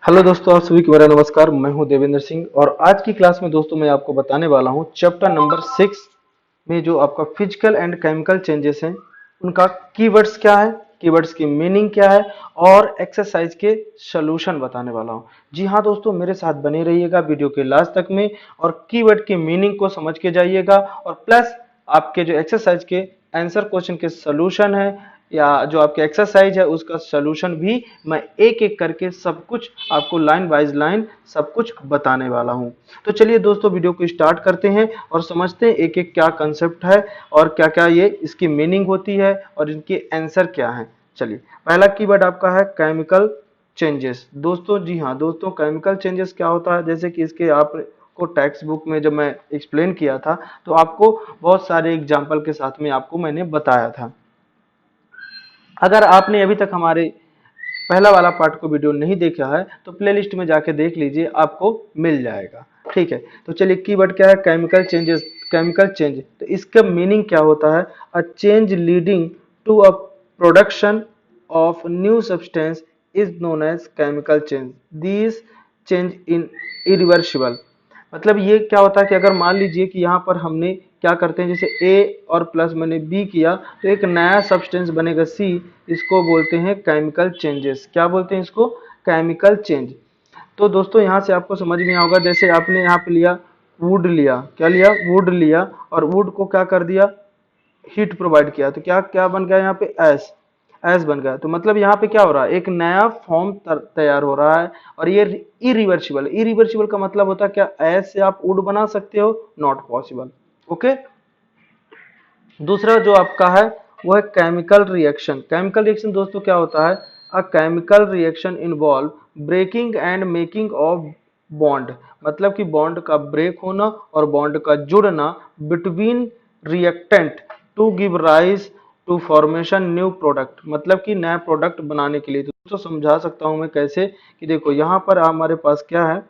Hello दोस्तों, आप सभी को मेरा नमस्कार। मैं हूं देवेंद्र सिंह और आज की क्लास में दोस्तों मैं आपको बताने वाला हूं चैप्टर नंबर 6 में जो आपका फिजिकल एंड केमिकल चेंजेस हैं उनका कीवर्ड्स क्या है, कीवर्ड्स की मीनिंग क्या है और एक्सरसाइज के सॉल्यूशन बताने वाला हूं। जी हाँ दोस्तों, मेरे साथ बने रहिएगा वीडियो के लास्ट तक में और कीवर्ड की मीनिंग को समझ के जाइएगा और प्लस आपके जो एक्सरसाइज के आंसर क्वेश्चन के सॉल्यूशन है या जो आपके एक्सरसाइज है उसका सॉल्यूशन भी मैं एक एक करके सब कुछ आपको लाइन बाय लाइन सब कुछ बताने वाला हूं। तो चलिए दोस्तों वीडियो को स्टार्ट करते हैं और समझते हैं एक एक क्या कंसेप्ट है और क्या क्या ये इसकी मीनिंग होती है और इनके आंसर क्या हैं। चलिए, पहला कीवर्ड आपका है केमिकल चेंजेस। दोस्तों जी हाँ दोस्तों, केमिकल चेंजेस क्या होता है, जैसे कि इसके आप को टेक्स्ट बुक में जब मैं एक्सप्लेन किया था तो आपको बहुत सारे एग्जाम्पल के साथ में आपको मैंने बताया था। अगर आपने अभी तक हमारे पहला वाला पार्ट को वीडियो नहीं देखा है तो प्लेलिस्ट में जाके देख लीजिए, आपको मिल जाएगा। ठीक है, तो चलिए कीवर्ड क्या है, केमिकल चेंजेस। केमिकल चेंज, तो इसका मीनिंग क्या होता है, a change leading to a production of new substance is known as chemical change. This change in irreversible. मतलब ये क्या होता है कि अगर मान लीजिए कि यहाँ पर हमने क्या करते हैं, जैसे ए और प्लस मैंने बी किया तो एक नया सब्सटेंस बनेगा सी। इसको बोलते हैं केमिकल चेंजेस। क्या बोलते हैं इसको, केमिकल चेंज। तो दोस्तों यहाँ से आपको समझ में होगा, जैसे आपने यहाँ पे लिया वुड, लिया क्या लिया, वुड लिया और वुड को क्या कर दिया, हीट प्रोवाइड किया तो क्या क्या बन गया यहाँ पे, एस। एस बन गया तो मतलब यहाँ पे क्या हो रहा है, एक नया फॉर्म तैयार हो रहा है और ये इरिवर्सिबल। इरिवर्सिबल का मतलब होता है क्या, एस से आप वुड बना सकते हो, नॉट पॉसिबल। ओके, दूसरा जो आपका है वो है केमिकल रिएक्शन। केमिकल रिएक्शन दोस्तों क्या होता है, a chemical reaction involve breaking and making of bond. मतलब कि बॉन्ड का ब्रेक होना और बॉन्ड का जुड़ना between reactant to give rise to formation new product. मतलब कि नया प्रोडक्ट बनाने के लिए। दोस्तों समझा सकता हूं मैं कैसे, कि देखो यहाँ पर हमारे पास क्या है,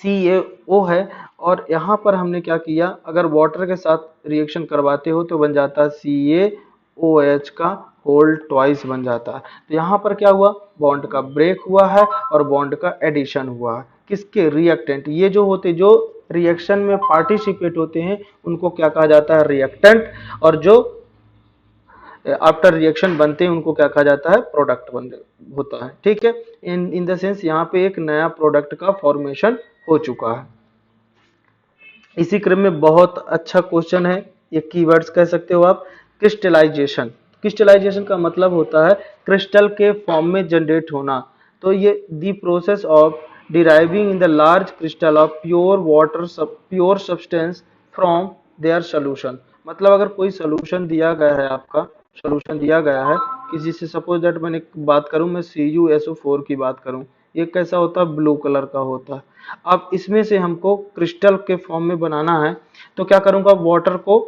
CaO है और यहाँ पर हमने क्या किया, अगर वाटर के साथ रिएक्शन करवाते हो तो बन जाता है CaOH का होल ट्वाइस बन जाता है। तो यहाँ पर क्या हुआ, बॉन्ड का ब्रेक हुआ है और बॉन्ड का एडिशन हुआ है। किसके, रिएक्टेंट। ये जो होते, जो रिएक्शन में पार्टिसिपेट होते हैं उनको क्या कहा जाता है, रिएक्टेंट। और जो आफ्टर रिएक्शन बनते हैं उनको क्या कहा जाता है, प्रोडक्ट बन होता है। ठीक है, इन द सेंस यहाँ पे एक नया प्रोडक्ट का फॉर्मेशन हो चुका है। इसी क्रम में बहुत अच्छा क्वेश्चन है, ये कीवर्ड्स कह सकते हो आप, क्रिस्टलाइजेशन। क्रिस्टलाइजेशन का मतलब होता है क्रिस्टल के फॉर्म में जनरेट होना। तो ये the process of deriving in the large crystal of pure water pure substance from their solution. मतलब अगर कोई सोल्यूशन दिया गया है, आपका सोल्यूशन दिया गया है किसी से, सपोज दैट मैंने बात करूं, मैं CuSO4 की बात करूं, ये कैसा होता है, ब्लू कलर का होता है। अब इसमें से हमको क्रिस्टल के फॉर्म में बनाना है तो क्या करूंगा, वाटर को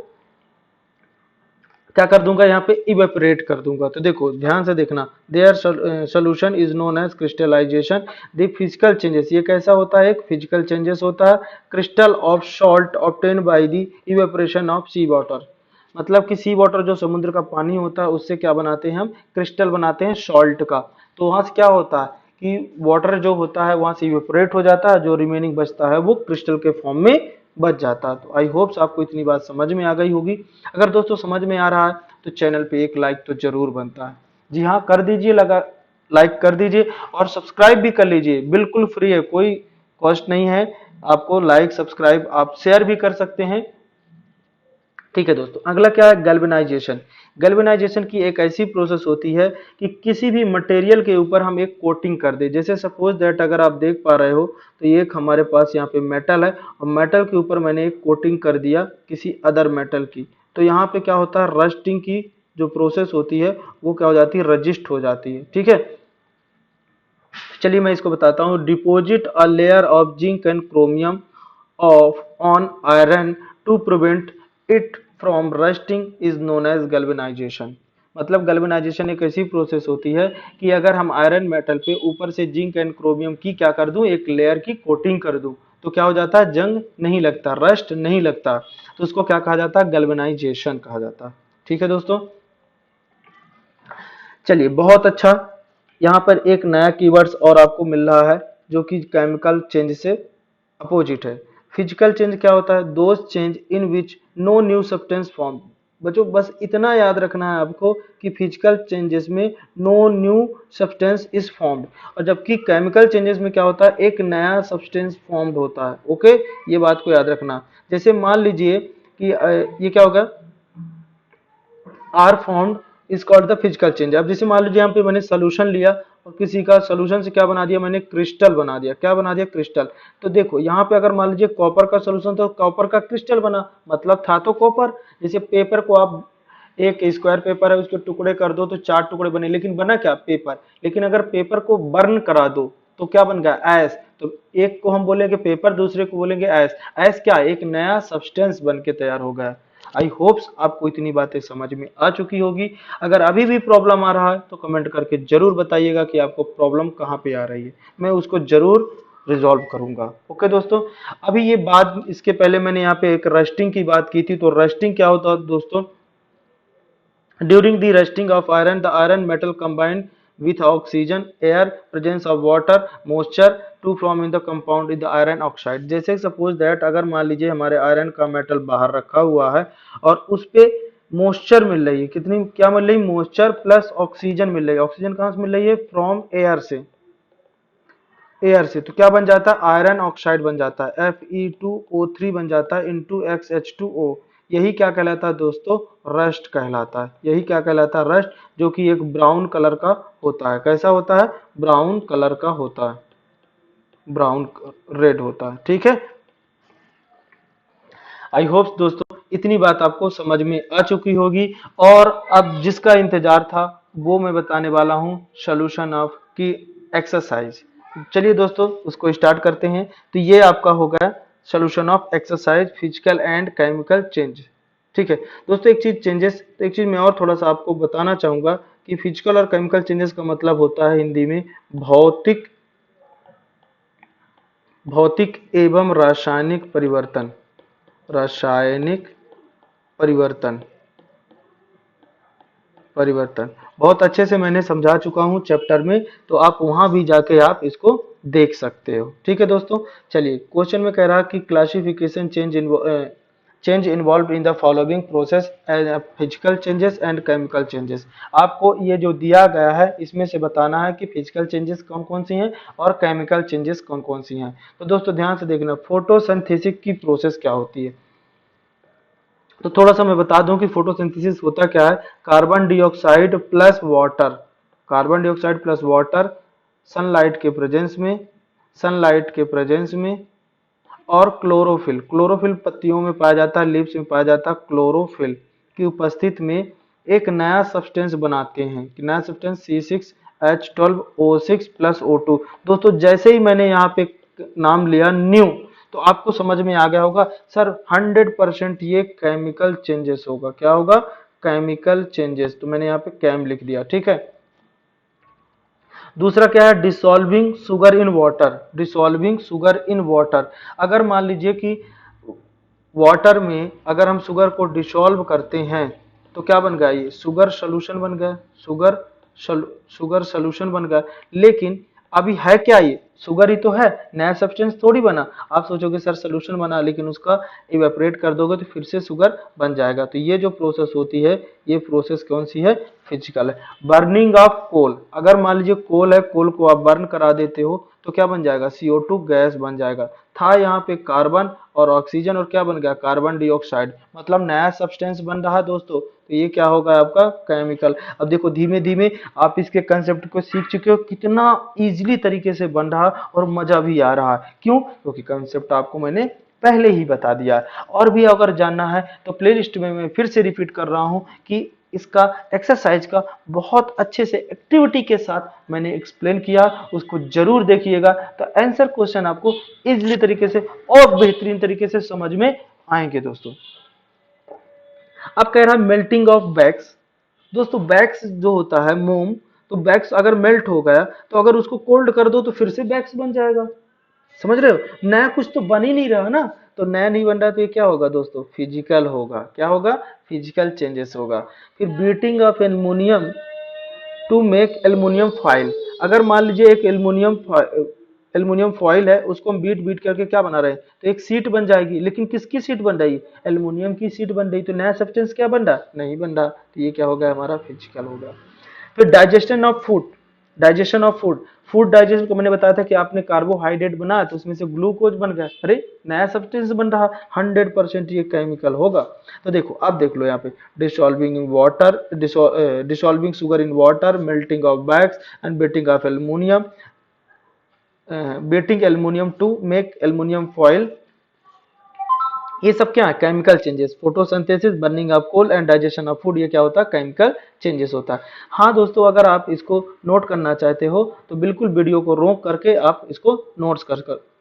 क्या कर दूंगा, यहाँ पे इवेपोरेट कर दूंगा। तो देखो ध्यान से देखना, their solution is known as crystallisation. The physical changes, ये कैसा होता है, एक फिजिकल चेंजेस होता है। Crystal of salt obtain by the evaporation of sea water. मतलब कि सी वाटर जो समुद्र का पानी होता है उससे क्या बनाते हैं हम, क्रिस्टल बनाते हैं सॉल्ट का। तो वहां से क्या होता है कि वाटर जो होता है वहां से इवेपोरेट हो जाता है, जो रिमेनिंग बचता है वो क्रिस्टल के फॉर्म में बच जाता है। तो आई होप्स आपको इतनी बात समझ में आ गई होगी। अगर दोस्तों समझ में आ रहा है तो चैनल पे एक लाइक तो जरूर बनता है। जी हाँ, कर दीजिए, लगा लाइक कर दीजिए और सब्सक्राइब भी कर लीजिए, बिल्कुल फ्री है, कोई कॉस्ट नहीं है आपको। लाइक सब्सक्राइब आप शेयर भी कर सकते हैं। ठीक है दोस्तों, अगला क्या है, गैल्वेनाइजेशन। गैल्वेनाइजेशन की एक ऐसी प्रोसेस होती है कि किसी भी मटेरियल के ऊपर हम एक कोटिंग कर दे। जैसे सपोज दैट अगर आप देख पा रहे हो तो ये एक हमारे पास यहाँ पे मेटल है और मेटल के ऊपर मैंने एक कोटिंग कर दिया किसी अदर मेटल की। तो यहाँ पे क्या होता है, रस्टिंग की जो प्रोसेस होती है वो क्या हो जाती है, रजिस्ट हो जाती है। ठीक है, चलिए मैं इसको बताता हूँ। Deposit a layer of zinc and chromium of on iron to prevent it from rusting is known as galvanisation. मतलब गैल्वेनाइजेशन एक ऐसी प्रोसेस होती है कि अगर हम आयरन मेटल पे ऊपर से जिंक एंड क्रोमियम की क्या कर दूं, एक लेयर की कोटिंग कर दूं, तो क्या हो जाता है, जंग नहीं लगता, रस्ट नहीं लगता। तो उसको क्या कहा जाता है, गैल्वेनाइजेशन कहा जाता है। ठीक है दोस्तों, चलिए बहुत अच्छा। यहाँ पर एक नया कीवर्ड्स और आपको मिल रहा है जो कि केमिकल चेंज से अपोजिट है। फिजिकल चेंज क्या होता है? Those change in which no new substance form. बच्चों बस इतना याद रखना है आपको कि फिजिकल चेंजेस में no new substance is formed, और जबकि केमिकल चेंजेस में क्या होता है? एक नया सब्सटेंस फॉर्म्ड होता है। ओके, ये बात को याद रखना। जैसे मान लीजिए कि ये क्या होगा? Are formed is called the physical change. अब जैसे मान लीजिए यहाँ पे मैंने सोल्यूशन लिया और किसी का सोल्यूशन से क्या बना दिया मैंने? क्रिस्टल बना दिया। क्या बना दिया? क्रिस्टल। तो देखो यहाँ पे अगर मान लीजिए कॉपर का सोल्यूशन तो कॉपर का क्रिस्टल बना, मतलब था तो कॉपर। जैसे पेपर को आप एक स्क्वायर पेपर है उसके टुकड़े कर दो तो 4 टुकड़े बने, लेकिन बना क्या? पेपर। लेकिन अगर पेपर को बर्न करा दो तो क्या बन गया? ऐश। तो एक को हम बोलेंगे पेपर, दूसरे को बोलेंगे ऐश। ऐश क्या? एक नया सब्सटेंस बन के तैयार हो गया। आई होप्स आपको इतनी बातें समझ में आ चुकी होगी। अगर अभी भी प्रॉब्लम आ रहा है तो कमेंट करके जरूर बताइएगा कि आपको प्रॉब्लम कहाँ पे आ रही है, मैं उसको जरूर रिजॉल्व करूंगा। ओके दोस्तों, अभी ये बात, इसके पहले मैंने यहाँ पे एक रस्टिंग की बात की थी। तो रस्टिंग क्या होता है दोस्तों? During the rusting of iron, the iron metal combined with oxygen, air, presence of water, moisture to form in the compound in the iron oxide। जैसे सपोज दैट अगर मान लीजिए हमारे आयरन का मेटल बाहर रखा हुआ है और उस पे मॉइस्चर मिल रही है। कितनी क्या मिल रही? मॉइस्चर प्लस ऑक्सीजन मिल रही है। ऑक्सीजन कहाँ से मिल रही है? फ्रॉम एयर से। एयर से तो क्या बन जाता है? आयरन ऑक्साइड बन जाता है। Fe2O3 बन जाता है इंटू XH2O। यही क्या कहलाता है दोस्तों? रस्ट कहलाता है। यही क्या कहलाता है? रस्ट, जो कि एक ब्राउन कलर का होता है। कैसा होता है? ब्राउन कलर का होता है, ब्राउन रेड होता है। ठीक है, आई होप दोस्तों इतनी बात आपको समझ में आ चुकी होगी। और अब जिसका इंतजार था वो मैं बताने वाला हूं, सोल्यूशन ऑफ की एक्सरसाइज। चलिए दोस्तों उसको स्टार्ट करते हैं। तो ये आपका हो गया solution of exercise physical and chemical change. ठीक है दोस्तों, एक चीज मैं और थोड़ा सा आपको बताना चाहूंगा कि फिजिकल और केमिकल चेंजेस का मतलब होता है हिंदी में भौतिक भौतिक एवं रासायनिक परिवर्तन। रासायनिक परिवर्तन परिवर्तन बहुत अच्छे से मैंने समझा चुका हूं चैप्टर में, तो आप वहां भी जाके आप इसको देख सकते हो। ठीक है दोस्तों, चलिए क्वेश्चन में कह रहा कि classification change involve in the following process physical changes and chemical changes. आपको ये जो दिया गया है इसमें से बताना है कि फिजिकल चेंजेस कौन कौन सी हैं और केमिकल चेंजेस कौन कौन सी हैं। तो दोस्तों ध्यान से देखना, फोटोसिंथेसिस की प्रोसेस क्या होती है। तो थोड़ा सा मैं बता दूं कि फोटोसिंथेसिस होता क्या है। Carbon dioxide plus water, carbon dioxide plus water sunlight के प्रेजेंस में, सनलाइट के प्रेजेंस में, और क्लोरोफिल, क्लोरोफिल पत्तियों में पाया जाता है, लीव्स में पाया जाता है। क्लोरोफिल की उपस्थिति में एक नया सब्सटेंस बनाते हैं कि नया सब्सटेंस C6H12O6 प्लस O2। दोस्तों जैसे ही मैंने यहाँ पे नाम लिया न्यू, तो आपको समझ में आ गया होगा सर 100% ये केमिकल चेंजेस होगा। क्या होगा? Chemical changes. तो मैंने यहाँ पे कैम लिख दिया। ठीक है, दूसरा क्या है? Dissolving sugar in water, dissolving sugar in water. अगर मान लीजिए कि वाटर में अगर हम शुगर को डिसॉल्व करते हैं तो क्या बन गया? ये शुगर सोल्यूशन बन गया, शुगर सोल्यूशन बन गया। लेकिन अभी है क्या? ये शुगर ही तो है, नया सब्सटेंस थोड़ी बना। आप सोचोगे सर सोल्यूशन बना, लेकिन उसका इवेपोरेट कर दोगे तो फिर से शुगर बन जाएगा। तो ये जो प्रोसेस होती है ये प्रोसेस कौन सी है? फिजिकल है। बर्निंग ऑफ कोल, अगर मान लीजिए कोल है, कोल को आप बर्न करा देते हो तो क्या बन जाएगा? CO2 गैस बन जाएगा। था यहाँ पे कार्बन और ऑक्सीजन और क्या बन गया? कार्बन डाइऑक्साइड, मतलब नया सब्सटेंस बन रहा है दोस्तों। तो ये क्या होगा? आपका केमिकल। अब देखो धीमे धीमे आप इसके कंसेप्ट को सीख चुके हो, कितना इजीली तरीके से बन रहा और मजा भी आ रहा है। क्यों? क्योंकि कंसेप्ट आपको मैंने पहले ही बता दिया। और भी अगर जानना है तो प्लेलिस्ट में मैं फिर से रिपीट कर रहा हूं कि इसका एक्सरसाइज का बहुत अच्छे से एक्टिविटी के साथ मैंने एक्सप्लेन किया, उसको जरूर देखिएगा। तो आंसर क्वेश्चन आपको इजीली तरीके से और बेहतरीन तरीके से समझ में आएंगे दोस्तों। अब कह रहा है मेल्टिंग ऑफ वैक्स। दोस्तों वैक्स जो होता है मोम, तो वैक्स अगर मेल्ट हो गया तो अगर उसको कोल्ड कर दो तो फिर से वैक्स बन जाएगा। समझ रहे हो? नया कुछ तो बन ही नहीं रहा ना, तो नया नहीं बन रहा तो ये क्या होगा दोस्तों? फिजिकल होगा। क्या होगा? फिजिकल चेंजेस होगा। फिर beating of aluminium to make aluminium file. अगर मान लीजिए एक एल्युमिनियम फॉइल है, उसको हम बीट बीट करके क्या बना रहे हैं, तो एक सीट बन जाएगी, लेकिन किसकी सीट बन रही है, एल्युमिनियम की सीट बन रही, तो नया सब्सटेंस क्या बन रहा, नहीं बन रहा, तो ये क्या हो गया, हमारा फिजिकल हो गया। फिर digestion of food food digestion को मैंने बताया था कि आपने कार्बोहाइड्रेट बनाया तो उसमें से ग्लूकोज बन गया, अरे नया सब्सटेंस बन रहा, 100% ये केमिकल होगा। तो देखो अब देख लो यहाँ पे, dissolving sugar in water, melting of bags and beating aluminium to make aluminium foil, ये सब क्या है, chemical changes. Photosynthesis, burning of coal and digestion of food, ये क्या होता है, केमिकल चेंजेस होता है। हाँ दोस्तों, अगर आप इसको नोट करना चाहते हो तो बिल्कुल वीडियो को रोक करके आप इसको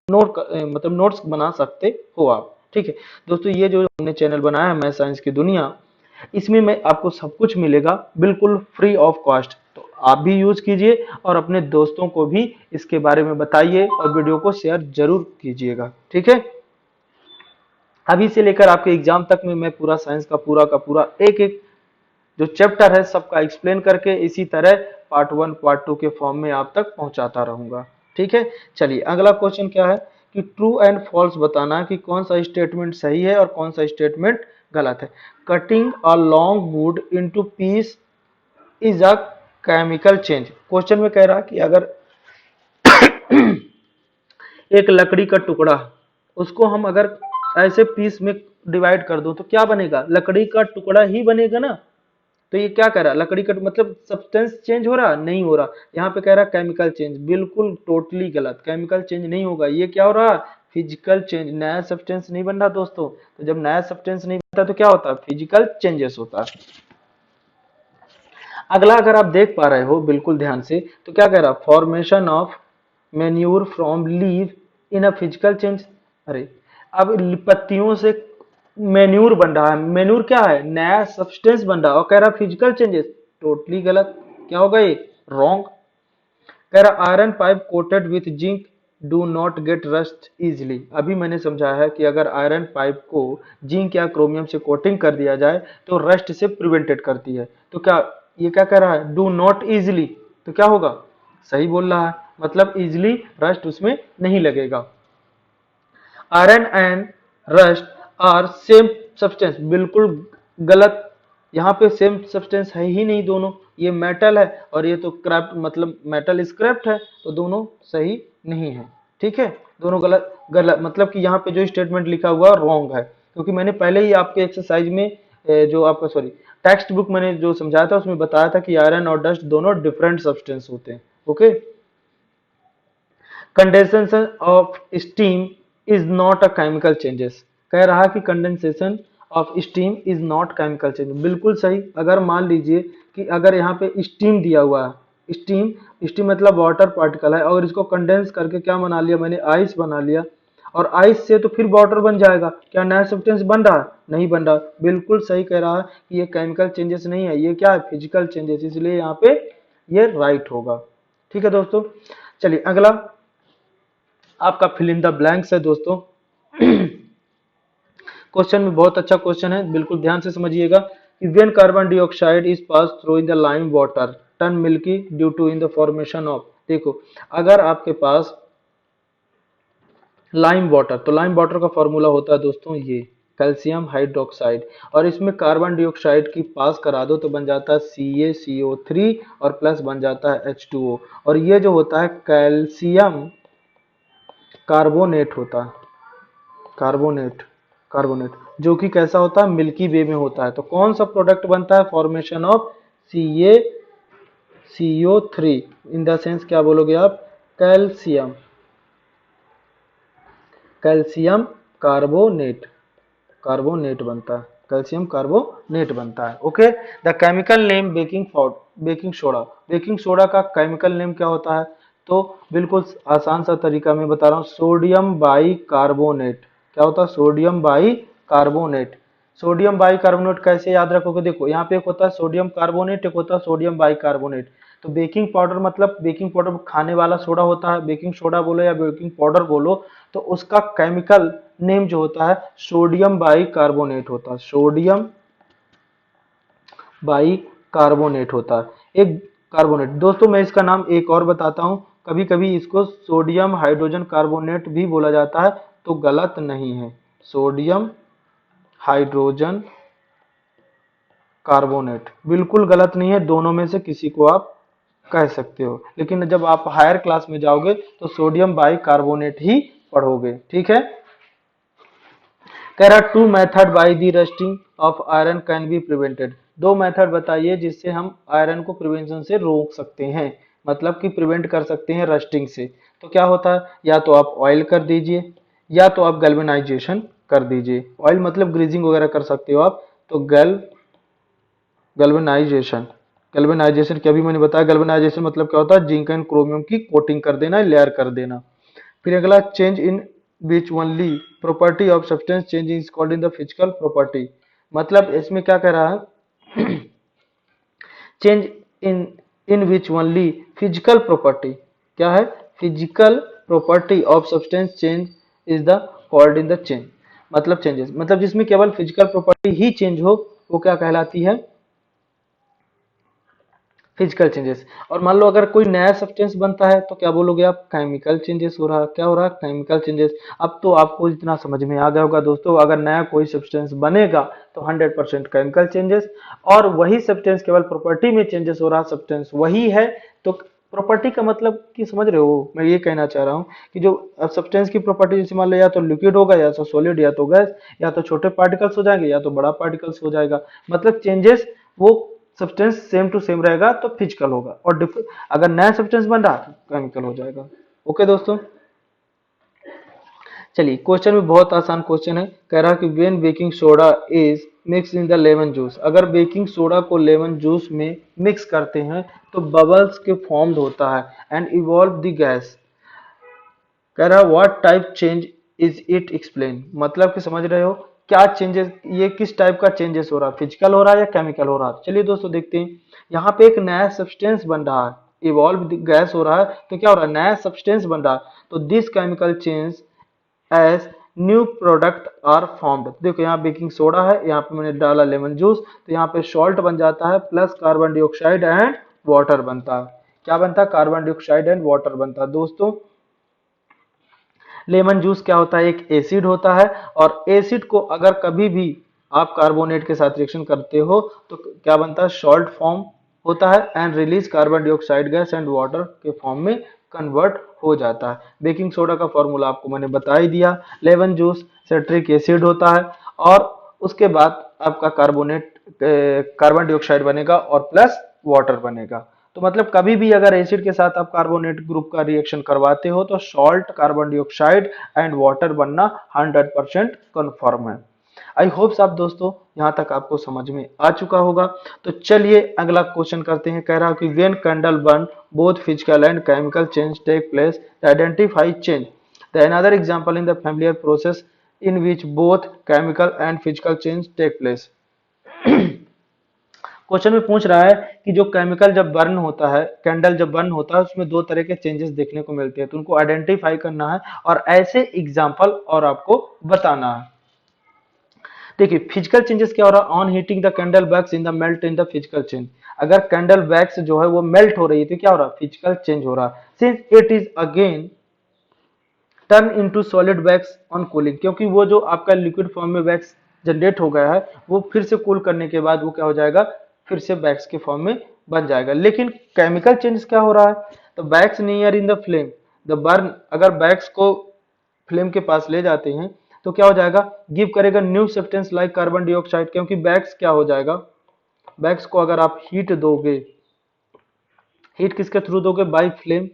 मतलब नोट्स बना सकते हो आप, ठीक है दोस्तों। ये जो हमने चैनल बनाया है मैथ साइंस की दुनिया, इसमें मैं आपको सब कुछ मिलेगा बिल्कुल फ्री ऑफ कॉस्ट, तो आप भी यूज कीजिए और अपने दोस्तों को भी इसके बारे में बताइए और वीडियो को शेयर जरूर कीजिएगा, ठीक है। अभी से लेकर आपके एग्जाम तक में मैं पूरा साइंस का पूरा एक एक जो चैप्टर है सबका एक्सप्लेन करके इसी तरह पार्ट 1 पार्ट 2 के फॉर्म में आप तक पहुंचाता रहूंगा, ठीक है। चलिए अगला क्वेश्चन क्या है कि ट्रू एंड फॉल्स बताना कि कौन सा स्टेटमेंट सही है और कौन सा स्टेटमेंट गलत है। Cutting a long wood into piece is a chemical change. Question में कह रहा कि अगर एक लकड़ी का टुकड़ा, उसको हम अगर ऐसे पीस में डिवाइड कर दो तो क्या बनेगा, लकड़ी का टुकड़ा ही बनेगा ना। तो ये क्या कह रहा है, लकड़ी का मतलब सब्सटेंस चेंज हो रहा, नहीं हो रहा। यहाँ पे कह रहा है केमिकल चेंज, बिल्कुल टोटली गलत, केमिकल चेंज नहीं होगा। ये क्या हो रहा है, फिजिकल चेंज, नया सब्सटेंस नहीं बन रहा दोस्तों। तो जब नया सब्सटेंस नहीं बनता तो क्या होता है, फिजिकल चेंजेस होता है। अगला अगर आप देख पा रहे हो बिल्कुल ध्यान से, तो क्या कह रहा है, formation of manure from leave in a physical change. अरे अब पत्तियों से मैन्यूर बन रहा है, मैन्यूर क्या है, नया सब्सटेंस बन रहा है, और कह रहा फिजिकल चेंजेस, टोटली गलत। क्या होगा ये, रॉन्ग। कह रहा iron pipe coated with zinc do not gate rust easily. अभी मैंने समझाया है कि अगर आयरन पाइप को जिंक या क्रोमियम से कोटिंग कर दिया जाए तो रस्ट से प्रिवेंटेड करती है। तो क्या ये क्या कह रहा है, डू नॉट इजिली, तो क्या होगा, सही बोल रहा है, मतलब इजिली रस्ट उसमें नहीं लगेगा। Iron and rust are same substance, बिल्कुल गलत। यहाँ पे सेम सब्सटेंस है ही नहीं दोनों, ये मेटल है और ये तो क्रैप्ट, मतलब मेटल स्क्रैप्ट है, तो दोनों सही नहीं है, ठीक है। दोनों गलत गलत, मतलब कि यहाँ पे जो स्टेटमेंट लिखा हुआ रॉन्ग है, क्योंकि मैंने पहले ही आपके एक्सरसाइज में जो आपका सॉरी टेक्स्ट बुक मैंने जो समझाया था उसमें बताया था कि आयरन और डस्ट दोनों डिफरेंट सब्सटेंस होते हैं, okay. Condensation of steam is not a chemical changes. कह रहा कि condensation of steam is not chemical change, बिल्कुल सही। अगर मान लीजिए कि अगर यहाँ पे स्टीम दिया हुआ है, स्टीम स्टीम मतलब वाटर पार्टिकल है, और इसको कंडेंस करके क्या बना लिया मैंने, आइस बना लिया, और आइस से तो फिर वाटर बन जाएगा, क्या नया सब्सटेंस बन रहा है, नहीं बन रहा। बिल्कुल सही कह रहा है कि ये केमिकल चेंजेस नहीं है, ये क्या है, फिजिकल चेंजेस, इसलिए यहाँ पे ये राइट होगा, ठीक है दोस्तों। चलिए अगला आपका फिल इन द ब्लैंक्स है दोस्तों। क्वेश्चन में बहुत अच्छा क्वेश्चन है, बिल्कुल ध्यान से समझिएगा कि when carbon dioxide is pass through in the lime water turn milky due to in the formation of. देखो अगर आपके पास लाइम वाटर, तो लाइम वाटर का फॉर्मूला होता है दोस्तों ये कैल्शियम हाइड्रोक्साइड, और इसमें कार्बन डाइऑक्साइड की पास करा दो तो बन जाता है CaCO3 और प्लस बन जाता है H2O, और ये जो होता है कैल्शियम कार्बोनेट होता है, कार्बोनेट कार्बोनेट जो कि कैसा होता है, मिल्की वे में होता है। तो कौन सा प्रोडक्ट बनता है, formation of CaCO3, in the sense क्या बोलोगे आप, कैल्शियम, कैल्शियम कार्बोनेट, कार्बोनेट बनता है, कैल्शियम कार्बोनेट बनता है, okay. The chemical name baking soda, baking soda का केमिकल नेम क्या होता है, तो बिल्कुल आसान सा तरीका मैं बता रहा हूँ, सोडियम बाई कार्बोनेट। क्या होता है, sodium by carbonate. Sodium by carbonate कैसे याद रखोगे, देखो यहाँ पे एक होता है सोडियम कार्बोनेट, एक होता है सोडियम बाई कार्बोनेट। तो बेकिंग पाउडर मतलब बेकिंग पाउडर खाने वाला सोडा होता है, बेकिंग सोडा बोलो या बेकिंग पाउडर बोलो, तो उसका केमिकल नेम जो होता है सोडियम बाई कार्बोनेट होता है, सोडियम बाई कार्बोनेट होता है। एक कार्बोनेट। दोस्तों मैं इसका नाम एक और बताता हूँ, कभी कभी इसको सोडियम हाइड्रोजन कार्बोनेट भी बोला जाता है, तो गलत नहीं है। सोडियम हाइड्रोजन कार्बोनेट बिल्कुल गलत नहीं है, दोनों में से किसी को आप कह सकते हो, लेकिन जब आप हायर क्लास में जाओगे तो सोडियम बाई कार्बोनेट ही पढ़ोगे, ठीक है। कह रहा two method by the rusting of iron can be prevented. दो मेथड बताइए जिससे हम आयरन को प्रिवेंशन से रोक सकते हैं, मतलब कि प्रिवेंट कर सकते हैं रस्टिंग से। तो क्या होता है, या तो आप ऑयल कर दीजिए या तो आप गैल्वेनाइजेशन कर दीजिए। ऑयल मतलब ग्रीजिंग वगैरह कर सकते हो आप, तो गैल्वेनाइजेशन। गैल्वेनाइजेशन क्या भी मैंने बताया, गैल्वेनाइजेशन मतलब क्या होता है, जिंक एंड क्रोमियम की कोटिंग कर देना, लेयर कर देना। फिर अगला change in which only property of substance change is called in the physical property. मतलब इसमें क्या कह रहा है, change in in which only physical property, क्या है, physical property of substance change is the called in the change. मतलब changes, मतलब जिसमें केवल फिजिकल प्रॉपर्टी ही चेंज हो वो क्या कहलाती है, फिजिकल चेंजेस। और मान लो अगर कोई नया सब्सटेंस बनता है तो क्या बोलोगे आप, केमिकल चेंजेस हो रहा है। क्या हो रहा है, केमिकल चेंजेस। अब तो आपको इतना समझ में आ गया होगा दोस्तों, अगर नया कोई सब्सटेंस बनेगा तो 100% केमिकल चेंजेस, और वही सब्सटेंस केवल प्रॉपर्टी में चेंजेस हो रहा, सब्सटेंस वही है। तो प्रॉपर्टी का मतलब कि समझ रहे हो, मैं ये कहना चाह रहा हूँ कि जो सब्सटेंस की प्रॉपर्टी, जैसे मान लो या तो लिक्विड होगा या तो सॉलिड या तो गैस, या तो छोटे पार्टिकल्स हो जाएंगे या तो बड़ा पार्टिकल्स हो जाएगा। मतलब चेंजेस, वो सब्सटेंस सेम टू सेम रहेगा तो फिजिकल होगा, और अगर नया सब्सटेंस बन रहा तो केमिकल हो जाएगा। ओके दोस्तों, चलिए क्वेश्चन भी बहुत आसान क्वेश्चन है। कह रहा कि when baking soda is mix in the lemon juice, अगर बेकिंग सोडा को लेमन जूस में मिक्स करते हैं तो बबल्स के फॉर्म्ड होता है एंड इवॉल्व द गैस। कह रहा what type change is it explain, मतलब कि समझ रहे हो क्या चेंजेस, ये किस टाइप का चेंजेस हो रहा है, फिजिकल हो रहा है या केमिकल हो रहा है। चलिए दोस्तों देखते हैं, यहाँ पे एक नया सब्सटेंस बन रहा है, इवॉल्व गैस हो रहा है, तो क्या हो रहा है, नया सब्सटेंस बन रहा है, तो this chemical change as new product are formed. देखो यहाँ बेकिंग सोडा है, यहाँ पे मैंने डाला लेमन जूस, तो यहाँ पे सॉल्ट बन जाता है plus carbon dioxide and water बनता है। क्या बनता है, कार्बन डाइऑक्साइड एंड वाटर बनता है। दोस्तों लेमन जूस क्या होता है, एक एसिड होता है, और एसिड को अगर कभी भी आप कार्बोनेट के साथ रिएक्शन करते हो तो क्या बनता है, सॉल्ट फॉर्म होता है and release carbon dioxide gas and water के फॉर्म में कन्वर्ट हो जाता है। बेकिंग सोडा का फॉर्मूला आपको मैंने बता ही दिया, लेमन जूस सिट्रिक एसिड होता है, और उसके बाद आपका कार्बन डाइऑक्साइड बनेगा और प्लस वाटर बनेगा। तो मतलब कभी भी अगर एसिड के साथ आप कार्बोनेट ग्रुप का रिएक्शन करवाते हो तो salt, carbon dioxide and water बनना 100% कन्फर्म है। आई होप्स आप दोस्तों यहाँ तक आपको समझ में आ चुका होगा। तो चलिए अगला क्वेश्चन करते हैं। कह रहा है कि when candle burn both physical and chemical change take place, identify change. The another example in the familiar process in which both chemical and physical change take place. Question में पूछ रहा है कि जो केमिकल जब बर्न होता है, candle जब बर्न होता है, उसमें दो तरह के चेंजेस देखने को मिलते हैं, तो उनको आइडेंटिफाई करना है और ऐसे एग्जांपल और आपको बताना है। देखिए फिजिकल चेंजेस क्या हो रहा है, on heating the candle wax in the melt in the physical change. अगर कैंडल वैक्स जो है वो मेल्ट हो रही है तो क्या हो रहा है, फिजिकल चेंज हो रहा है। Since it is again turn into solid wax on cooling, क्योंकि वो जो आपका लिक्विड फॉर्म में वैक्स जनरेट हो गया है वो फिर से कूल करने के बाद वो क्या हो जाएगा, फिर से वैक्स के फॉर्म में बन जाएगा। लेकिन केमिकल चेंज क्या हो रहा है, तो wax near in the flame the burn, अगर वैक्स को फ्लेम के पास ले जाते हैं तो क्या हो जाएगा, गिव करेगा new substance like carbon dioxide, क्योंकि वैक्स क्या हो जाएगा, वैक्स को अगर आप हीट दोगे, हीट किसके थ्रू दोगे, बाई फ्लेम,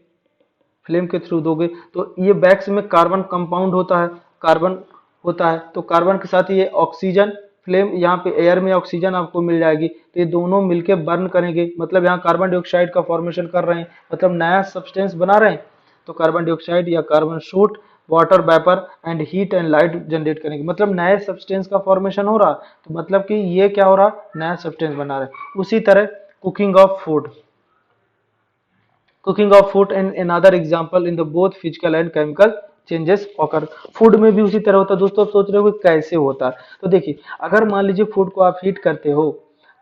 फ्लेम के थ्रू दोगे, तो ये वैक्स में कार्बन कंपाउंड होता है, कार्बन होता है, तो कार्बन के साथ ये ऑक्सीजन, फ्लेम यहाँ पे एयर में ऑक्सीजन आपको मिल जाएगी, तो ये दोनों मिलके बर्न करेंगे, मतलब यहाँ कार्बन डाइऑक्साइड का फॉर्मेशन कर रहे हैं, मतलब नया सब्सटेंस बना रहे हैं। तो कार्बन डाइऑक्साइड या carbon shoot water vapour and heat and light generate करेंगे, मतलब नए सब्सटेंस का फॉर्मेशन हो रहा, तो मतलब कि ये क्या हो रहा, नया सब्सटेंस बना रहे। उसी तरह cooking of food, cooking of food and another example in the both physical and chemical changes occur। Food में भी उसी तरह होता है दोस्तों। आप सोच रहे हो कि कैसे होता है, तो देखिए अगर मान लीजिए फूड को आप हीट करते हो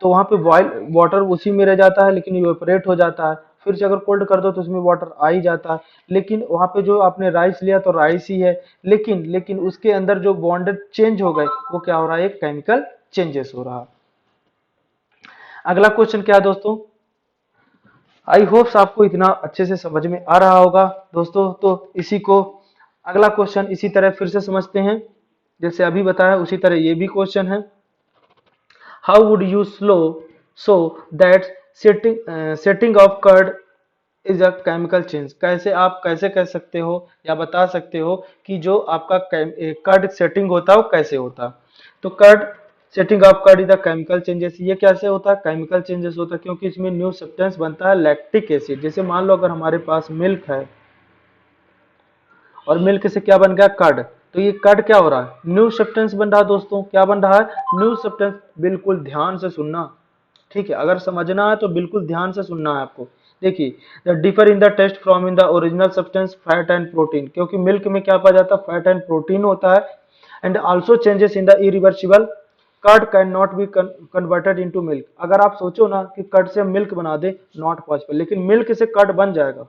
तो वहां पे बॉयल वाटर उसी में रह जाता है लेकिन इवेपोरेट हो जाता है। फिर से अगर कोल्ड कर दो तो उसमें वाटर आ ही जाता है, लेकिन वहां पे जो आपने राइस लिया तो राइस ही है, लेकिन लेकिन उसके अंदर जो बॉन्डेड चेंज हो गए वो क्या हो रहा है, एक केमिकल चेंजेस हो रहा है। अगला क्वेश्चन क्या है दोस्तों, आई होप्स आपको इतना अच्छे से समझ में आ रहा होगा दोस्तों। तो इसी को अगला क्वेश्चन इसी तरह फिर से समझते हैं, जैसे अभी बताया उसी तरह ये भी क्वेश्चन है। How would you slow so that setting of curd is a chemical change, कैसे आप कैसे कह सकते हो या बता सकते हो कि जो आपका कर्ड सेटिंग होता है वो कैसे होता है। तो curd setting of curd is the chemical changes, ये कैसे होता है, केमिकल चेंजेस होता है क्योंकि इसमें न्यू सब्सटेंस बनता है लैक्टिक एसिड। जैसे मान लो अगर हमारे पास मिल्क है और मिल्क से क्या बन गया, कर्ड, तो ये कर्ड क्या हो रहा है, न्यू सब्सटेंस बन रहा है दोस्तों। क्या बन रहा है, न्यू सब्सटेंस। बिल्कुल ध्यान से सुनना, ठीक है, अगर समझना है तो बिल्कुल ध्यान से सुनना है आपको। देखिए, the differ in the taste from in the original substance fat and protein, क्योंकि मिल्क में क्या पाया जाता है, फैट एंड प्रोटीन होता है। And also changes in the irreversible, curd can not be converted into milk. अगर आप सोचो ना कि कर्ड से मिल्क बना दे, नॉट पॉसिबल, लेकिन मिल्क से कर्ड बन जाएगा।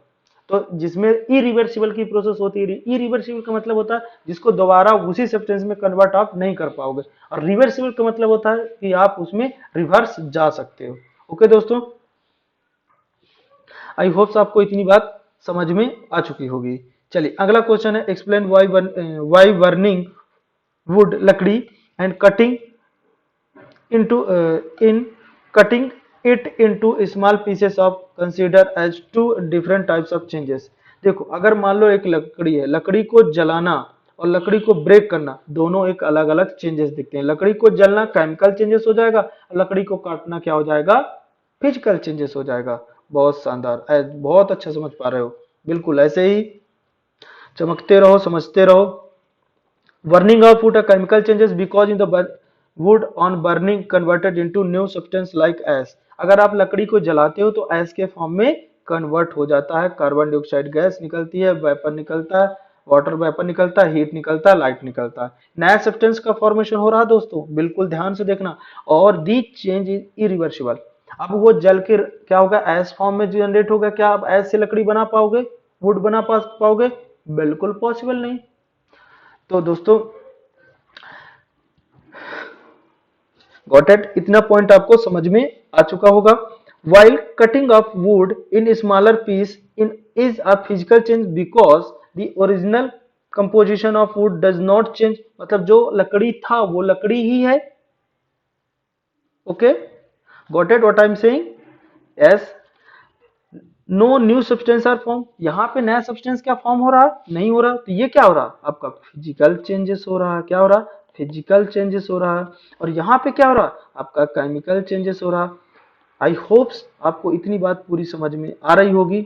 तो जिसमें इरिवर्सिबल की प्रोसेस होती है, इरिवर्सिबल का मतलब होता है जिसको दोबारा उसी सब्सटेंस में कन्वर्ट आप नहीं कर पाओगे, और रिवर्सिबल का मतलब होता है कि आप उसमें रिवर्स जा सकते हो। ओके दोस्तों, आई होप्स आपको इतनी बात समझ में आ चुकी होगी। चलिए अगला क्वेश्चन है, एक्सप्लेन वाई बर्निंग वुड, लकड़ी, and cutting into in cutting it into small pieces of consider as two different types of changes। देखो, अगर मान लो एक लकड़ी है, लकड़ी को जलाना और लकड़ी को ब्रेक करना दोनों एक अलग अलग चेंजेस दिखते हैं। लकड़ी को जलना केमिकल चेंजेस हो जाएगा, और लकड़ी को काटना क्या हो जाएगा, फिजिकल चेंजेस हो जाएगा। बहुत शानदार, बहुत अच्छा समझ पा रहे हो, बिल्कुल ऐसे ही चमकते रहो, समझते रहो। Burning of wood are chemical changes because in the wood on burning converted into new substance like ash। अगर आप लकड़ी को जलाते हो तो ऐश के फॉर्म में कन्वर्ट हो जाता है, कार्बन डाइऑक्साइड गैस निकलती है, वेपर निकलता है, वाटर वेपर निकलता है, हीट निकलता है, लाइट निकलता है, नया सब्सटेंस का फॉर्मेशन हो रहा है दोस्तों, बिल्कुल ध्यान से देखना। और दी चेंज इज इरिवर्सिबल। अब वो जल के क्या होगा, ऐश फॉर्म में जनरेट होगा। क्या आप ऐश से लकड़ी बना पाओगे, वुड बना पाओगे, बिल्कुल पॉसिबल नहीं। तो दोस्तों गॉट इट, इतना पॉइंट आपको समझ में आ चुका होगा। While cutting of wood in smaller piece in is a physical change because the original composition of wood does not change, मतलब जो लकड़ी था वो लकड़ी ही है। Okay, got it what I am saying, yes. No new substance are form, यहाँ पे नया सब्सटेंस क्या फॉर्म हो रहा है, नहीं हो रहा। तो ये क्या हो रहा है, आपका फिजिकल चेंजेस हो रहा है। क्या हो रहा है, फिजिकल चेंजेस हो रहा है। और यहाँ पे क्या हो रहा है, आपका केमिकल चेंजेस हो रहा है। आई होप्स आपको इतनी बात पूरी समझ में आ रही होगी।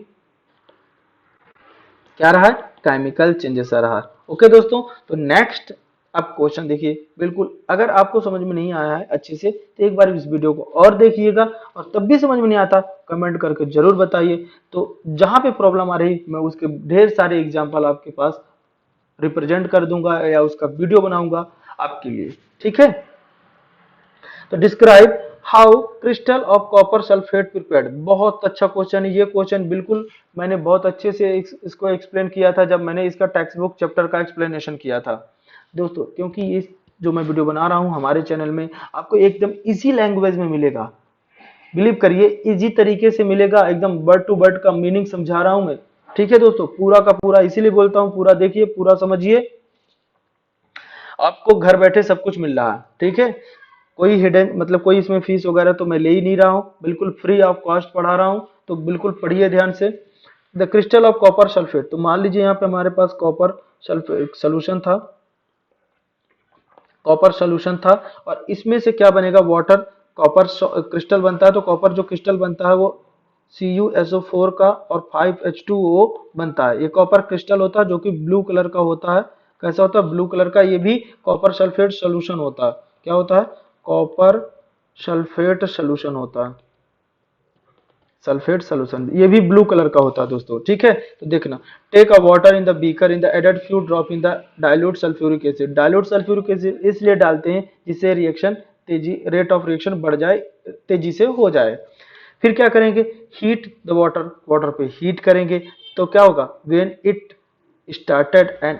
क्या रहा है, केमिकल चेंजेस आ रहा है। ओके दोस्तों, तो नेक्स्ट अब क्वेश्चन देखिए। बिल्कुल अगर आपको समझ में नहीं आया है अच्छे से तो एक बार इस वीडियो को और देखिएगा, और तब भी समझ में नहीं आता कमेंट करके जरूर बताइए। तो जहां पे प्रॉब्लम आ रही मैं उसके ढेर सारे एग्जांपल आपके पास रिप्रेजेंट कर दूंगा या उसका वीडियो बनाऊंगा आपके लिए, ठीक है। तो describe how crystal of copper sulphate prepared, बहुत अच्छा क्वेश्चन है ये क्वेश्चन। बिल्कुल मैंने बहुत अच्छे से इसको एक्सप्लेन किया था जब मैंने इसका टेक्स्ट बुक चैप्टर का एक्सप्लेनेशन किया था दोस्तों, क्योंकि इस जो मैं वीडियो बना रहा हूं हमारे चैनल में आपको एकदम इजी लैंग्वेज में मिलेगा। बिलीव करिए, इजी तरीके से मिलेगा, एकदम वर्ड टू वर्ड का मीनिंग समझा रहा हूं मैं, ठीक है दोस्तों। पूरा का पूरा इसीलिए बोलता हूं, पूरा देखिए, पूरा समझिए, आपको घर बैठे सब कुछ मिल रहा है, ठीक है। कोई हिडन मतलब कोई इसमें फीस वगैरह तो मैं ले ही नहीं रहा हूँ, बिल्कुल फ्री ऑफ कॉस्ट पढ़ा रहा हूँ। तो बिल्कुल पढ़िए ध्यान से। The crystal of copper sulphate, तो मान लीजिए यहाँ पे हमारे पास कॉपर सल्फेट सोल्यूशन था, कॉपर सोल्यूशन था, और इसमें से क्या बनेगा, वाटर, कॉपर क्रिस्टल बनता है। तो कॉपर जो क्रिस्टल बनता है वो CuSO4 का और 5H2O बनता है। ये कॉपर क्रिस्टल होता है जो कि ब्लू कलर का होता है। कैसा होता है, ब्लू कलर का। ये भी कॉपर सल्फेट सोल्यूशन होता है। क्या होता है, कॉपर सल्फेट सोल्यूशन होता है, सल्फेट सोल्यूशन, ये भी ब्लू कलर का होता है दोस्तों, ठीक है। तो देखना, take a water in the beaker in the added few drop in the dilute sulphuric acid. Dilute sulphuric acid इसलिए डालते हैं जिससे रिएक्शन तेजी रेट ऑफ रिएक्शन बढ़ जाए, तेजी से हो जाए। फिर क्या करेंगे, हीट द वाटर, वाटर पे हीट करेंगे तो क्या होगा, when it started and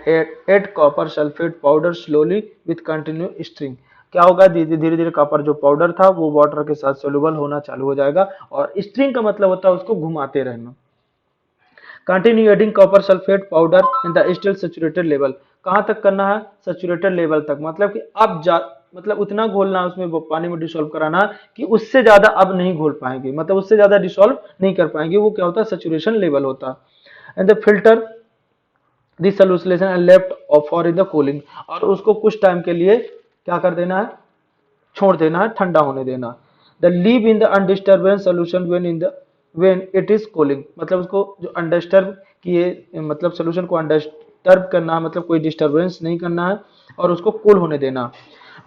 add copper sulphate powder slowly with continue string, क्या होगा, धीरे धीरे धीरे कॉपर जो पाउडर था वो वाटर के साथ सोल्यूबल होना चालू हो जाएगा, और स्ट्रिंग का मतलब होता है उसको घुमाते रहना। Continue adding copper sulphate powder in the still saturated level, कहाँ तक करना है, सैचुरेटेड लेवल तक, मतलब कि अब मतलब उतना घोलना है उसमें, वो पानी में डिसॉल्व कराना है कि उससे ज्यादा अब नहीं घोल पाएंगे, मतलब उससे ज्यादा डिसॉल्व नहीं कर पाएंगे, वो क्या होता है, सैचुरेशन लेवल होता है। And the filter this solution and left for in the cooling, और उसको कुछ टाइम के लिए क्या कर देना है, छोड़ देना है, ठंडा होने देना। The leave in the undisturbance solution when it is cooling, मतलब उसको जो अनडिस्टर्ब किए, मतलब सोल्यूशन को अनडिस्टर्ब करना है, मतलब कोई डिस्टर्बेंस नहीं करना है, और उसको कूल होने देना।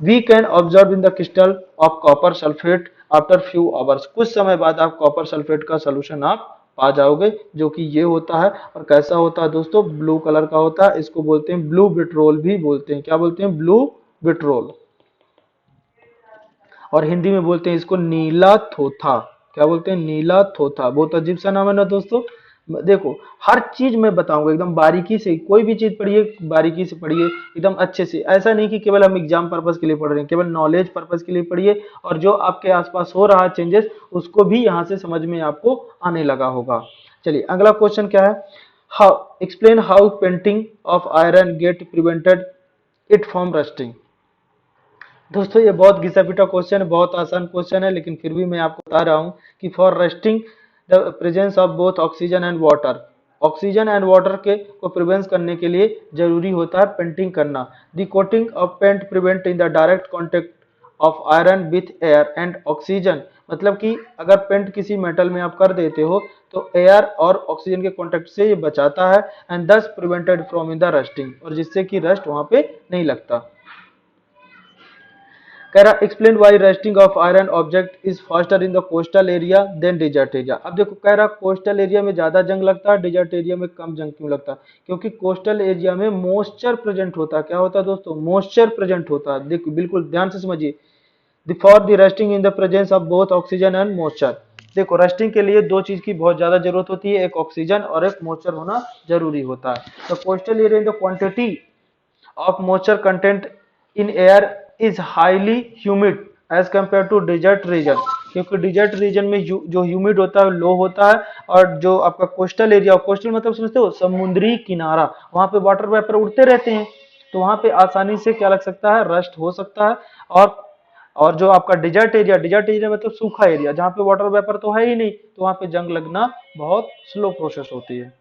We can observe in the crystal of copper sulphate after few hours, कुछ समय बाद आप कॉपर सल्फेट का सोल्यूशन आप पा जाओगे, जो कि ये होता है। और कैसा होता है दोस्तों, ब्लू कलर का होता है, इसको बोलते हैं ब्लू विट्रोल भी बोलते हैं, क्या बोलते हैं, ब्लू विट्रोल, और हिंदी में बोलते हैं इसको नीला थोथा, क्या बोलते हैं, नीला थोथा। बहुत अजीब सा नाम है ना दोस्तों। देखो हर चीज मैं बताऊंगा एकदम बारीकी से, कोई भी चीज पढ़िए बारीकी से पढ़िए, एकदम अच्छे से, ऐसा नहीं कि केवल हम एग्जाम पर्पज के लिए पढ़ रहे हैं, केवल नॉलेज पर्पज के लिए पढ़िए, और जो आपके आसपास हो रहा है चेंजेस उसको भी यहाँ से समझ में आपको आने लगा होगा। चलिए अगला क्वेश्चन क्या है, how explain how painting of iron get prevented it from rusting. दोस्तों ये बहुत घिसा पिटा क्वेश्चन है, बहुत आसान क्वेश्चन है, लेकिन फिर भी मैं आपको बता रहा हूँ कि for resting the presence of both oxygen and water, oxygen and water के को प्रिवेंस करने के लिए जरूरी होता है पेंटिंग करना। The coating of paint prevent in the direct contact of iron with air and oxygen, मतलब कि अगर पेंट किसी मेटल में आप कर देते हो तो एयर और ऑक्सीजन के कॉन्टेक्ट से ये बचाता है, एंड दस prevented from in the rusting, और जिससे कि रस्ट वहां पे नहीं लगता। कह रहा explain why rusting of iron object is faster in the coastal area than desert area. अब देखो कह रहा कोस्टल एरिया में ज्यादा जंग लगता है, डिजर्ट एरिया में कम जंग क्यों लगता है, क्योंकि कोस्टल एरिया में मॉइस्चर प्रेजेंट होता है, क्या होता है दोस्तों, मॉइस्चर प्रेजेंट होता है। देखो बिल्कुल ध्यान से समझिए, for the rusting in the presence of both oxygen and moisture, देखो रस्टिंग के लिए दो चीज की बहुत ज्यादा जरूरत होती है, एक ऑक्सीजन और एक मॉइस्चर होना जरूरी होता है। तो coastal area in the quantity of moisture content in air is highly humid as compared to desert region, क्योंकि डिजर्ट रीजन में जो ह्यूमिड होता है लो होता है, और जो आपका कोस्टल एरिया, कोस्टल मतलब समझते हो समुद्री किनारा, वहां पे वाटर वेपर उड़ते रहते हैं, तो वहां पे आसानी से क्या लग सकता है, रस्ट हो सकता है। और जो आपका डिजर्ट एरिया मतलब सूखा एरिया जहाँ पे वाटर वेपर तो है ही नहीं, तो वहां पे जंग लगना बहुत स्लो प्रोसेस होती है।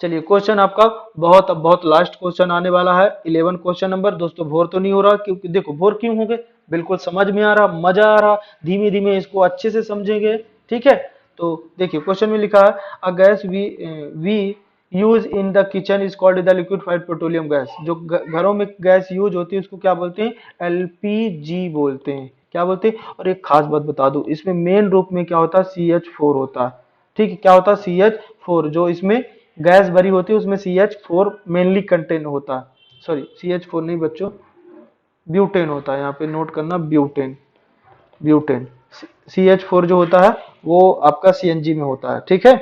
चलिए क्वेश्चन आपका बहुत बहुत लास्ट क्वेश्चन आने वाला है, 11 क्वेश्चन नंबर। दोस्तों बोर तो नहीं हो रहा, क्योंकि देखो बोर क्यों हो गए, बिल्कुल समझ में आ रहा, मजा आ रहा, धीमे धीमे इसको अच्छे से समझेंगे, ठीक है। तो देखिए क्वेश्चन में लिखा है a gas we use in the kitchen is called the liquefied petroleum gas, जो घरों में गैस यूज होती है उसको क्या बोलते हैं, एलपीजी बोलते हैं, क्या बोलते हैं। और एक खास बात बता दूं, इसमें मेन रूप में क्या होता है, CH4 होता है, ठीक है, क्या होता है, CH4, जो इसमें गैस भरी होती है उसमें CH4 मेनली कंटेन होता है, सॉरी CH4 नहीं बच्चों, ब्यूटेन होता है, यहाँ पे नोट करना, ब्यूटेन, ब्यूटेन। CH4 जो होता है वो आपका CNG में होता है, ठीक है।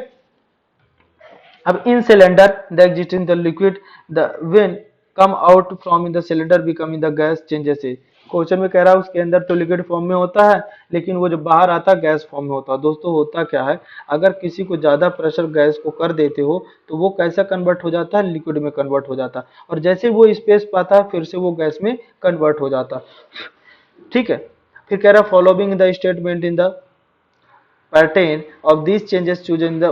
अब इन cylinder the existing the liquid the when come out from in the cylinder become in the gas changes है। क्वेश्चन में कह रहा है उसके अंदर तो लिक्विड फॉर्म में होता है, लेकिन वो जो बाहर आता है गैस फॉर्म में होता है। दोस्तों होता क्या है, अगर किसी को ज्यादा प्रेशर गैस को कर देते हो तो वो कैसा कन्वर्ट हो जाता है, लिक्विड में कन्वर्ट हो जाता है, और जैसे वो स्पेस पाता है फिर से वो गैस में कन्वर्ट हो जाता है, ठीक है। फिर कह रहा है following the statement in the pattern of these changes choosing the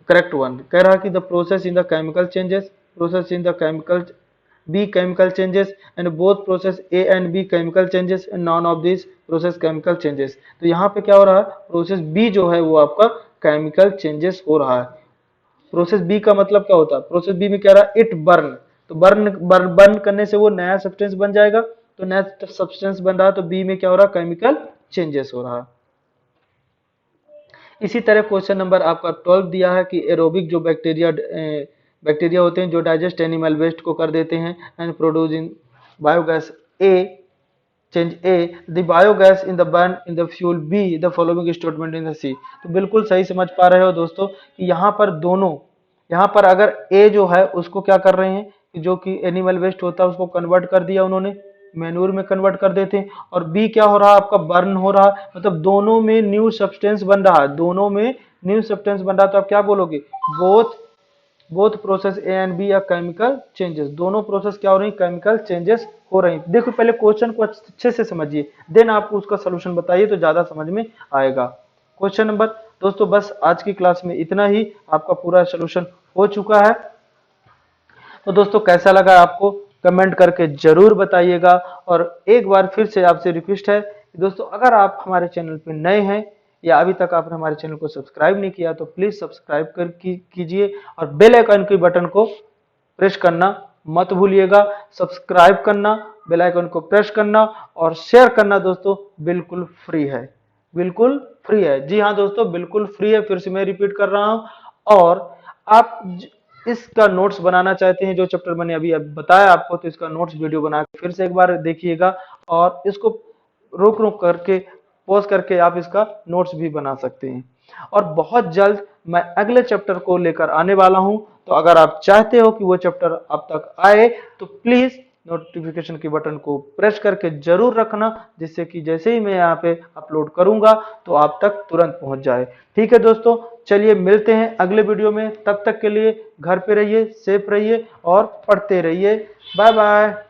correct one, कह रहा कि the process in the chemical changes, process in the chemical B chemical changes, and both process A and B chemical changes and none of these process chemical changes। तो यहाँ पे क्या हो रहा है, प्रोसेस B जो है वो आपका केमिकल चेंजेस हो रहा है। प्रोसेस बी का मतलब क्या होता है, प्रोसेस बी में कह रहा है इट बर्न, तो बर्न करने से वो नया सब्सटेंस बन जाएगा, तो नया सब्सटेंस बन रहा है, तो बी में क्या हो रहा है, केमिकल चेंजेस हो रहा है। इसी तरह क्वेश्चन नंबर आपका 12 दिया है कि एरोबिक जो बैक्टीरिया होते हैं जो डाइजेस्ट एनिमल वेस्ट को कर देते हैं and produce in biogas a, change a the biogas in the burn in the fuel be the following statement in the C. तो बिल्कुल सही समझ पा रहे हो दोस्तों कि यहाँ पर दोनों, यहाँ पर अगर ए जो है उसको क्या कर रहे हैं कि जो कि एनिमल वेस्ट होता है उसको कन्वर्ट कर दिया उन्होंने, मैन्योर में कन्वर्ट कर देते हैं। और बी क्या हो रहा है आपका, बर्न हो रहा है, मतलब दोनों में न्यू सब्सटेंस बन रहा है, दोनों में न्यू सब्सटेंस बन रहा है। तो आप क्या बोलोगे, both both process A and B या केमिकल चेंजेस, दोनों प्रोसेस क्या हो रही है, केमिकल चेंजेस हो रही है। देखो पहले क्वेश्चन को अच्छे से समझिए, देन आपको उसका सोल्यूशन बताइए तो ज्यादा समझ में आएगा। क्वेश्चन नंबर दोस्तों बस आज की क्लास में इतना ही, आपका पूरा सोल्यूशन हो चुका है। तो दोस्तों कैसा लगा आपको कमेंट करके जरूर बताइएगा। और एक बार फिर से आपसे रिक्वेस्ट है कि दोस्तों अगर आप हमारे चैनल पे नए हैं या अभी तक आपने हमारे चैनल को सब्सक्राइब नहीं किया तो प्लीज सब्सक्राइब कीजिए और बेल आइकन के बटन को प्रेस करना मत भूलिएगा। सब्सक्राइब करना, बेल आइकन को प्रेस करना और शेयर करना दोस्तों बिल्कुल फ्री है, बिल्कुल फ्री है। जी हाँ दोस्तों बिल्कुल फ्री है, फिर से मैं रिपीट कर रहा हूं। और आप इसका नोट्स बनाना चाहते हैं, जो चैप्टर मैंने अभी बताया आपको, तो इसका नोट्स वीडियो बना के फिर से एक बार देखिएगा और इसको रोक रोक करके पॉज करके आप इसका नोट्स भी बना सकते हैं। और बहुत जल्द मैं अगले चैप्टर को लेकर आने वाला हूं, तो अगर आप चाहते हो कि वो चैप्टर आप तक आए तो प्लीज नोटिफिकेशन के बटन को प्रेस करके जरूर रखना, जिससे कि जैसे ही मैं यहाँ पे अपलोड करूंगा तो आप तक तुरंत पहुंच जाए। ठीक है दोस्तों, चलिए मिलते हैं अगले वीडियो में, तब तक के लिए घर पे रहिए, सेफ रहिए और पढ़ते रहिए। Bye bye.